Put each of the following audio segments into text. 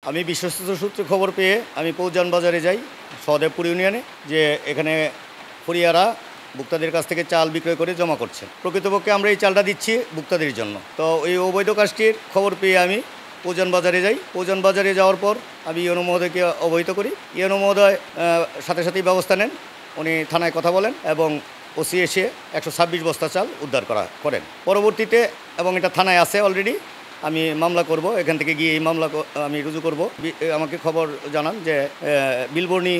আমি বিশ্বস্ত সূত্রে খবর পেয়ে আমি পৌজান বাজারে যাই, সহদেবপুর ইউনিয়নে, যে এখানে ফুরিয়ারা ভোক্তাদের কাছ থেকে চাল বিক্রয় করে জমা করছে। প্রকৃতপক্ষে আমরা এই চালটা দিচ্ছি ভোক্তাদের জন্য। তো এই অবৈধ কাজটির খবর পেয়ে আমি পৌজান বাজারে যাই। পৌজান বাজারে যাওয়ার পর আমি ইউনো মহোদয়কে অবহিত করি। ইউনো মহোদয় সাথে সাথেই ব্যবস্থা নেন। উনি থানায় কথা বলেন এবং ওসি এসে 126 বস্তা চাল উদ্ধার করেন পরবর্তীতে, এবং এটা থানায় আছে অলরেডি। আমি মামলা করব, এখান থেকে গিয়ে এই মামলা আমি রুজু করব। আমাকে খবর জানান যে বিলবর্ণী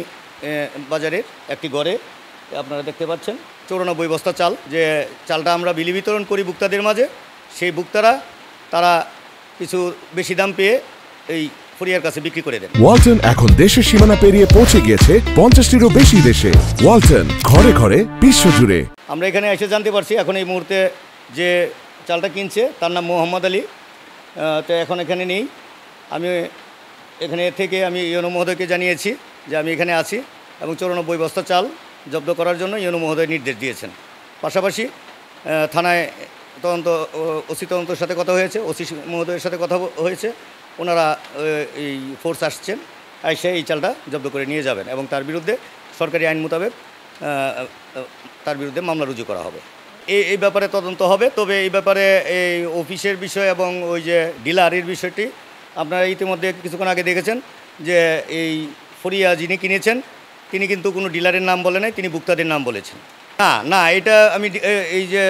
বাজারের একটি ঘরে আপনারা দেখতে পাচ্ছেন 94 বস্তা চাল, যে চালটা আমরা বিলি বিতরণ করি ভোক্তাদের মাঝে। সেই ভোক্তারা তারা কিছু বেশি দাম পেয়ে এই ফুরিয়ার কাছে বিক্রি করে দেন। ওয়ালটন এখন দেশের সীমানা পেরিয়ে পৌঁছে গিয়েছে 50টিরও বেশি দেশে। ওয়ালটন, ঘরে ঘরে বিশ্বজুড়ে। আমরা এখানে এসে জানতে পারছি এখন এই মুহূর্তে যে চালটা কিনছে তার নাম মোহাম্মদ আলী। তো এখন এখানে নেই। আমি এখানে থেকে আমি ইউনো মহোদয়কে জানিয়েছি যে আমি এখানে আছি এবং 94 বস্তা চাল জব্দ করার জন্য ইউনো মহোদয় নির্দেশ দিয়েছেন। পাশাপাশি থানায় ওসি তদন্তের সাথে কথা হয়েছে, ওসি মহোদয়ের সাথে কথা হয়েছে। ওনারা এই ফোর্স আসছেন, এসে এই চালটা জব্দ করে নিয়ে যাবেন এবং তার বিরুদ্ধে সরকারি আইন মোতাবেক তার বিরুদ্ধে মামলা রুজু করা হবে। এই ব্যাপারে তদন্ত হবে। তবে এই ব্যাপারে এই অফিসের বিষয় এবং ওই যে ডিলারের বিষয়টি আপনারা ইতিমধ্যে কিছুক্ষণ আগে দেখেছেন যে এই ফরিয়া যিনি কিনেছেন তিনি কিন্তু কোনো ডিলারের নাম বলে নাই, তিনি ভোক্তাদের নাম বলেছেন। না, এটা আমি এই যে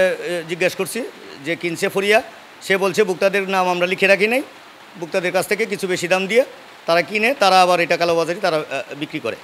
জিজ্ঞেস করছি যে কিনছে ফরিয়া, সে বলছে ভোক্তাদের নাম আমরা লিখে রাখি নাই, ভোক্তাদের কাছ থেকে কিছু বেশি দাম দিয়ে তারা কিনে তারা আবার এটা কালোবাজারি তারা বিক্রি করে।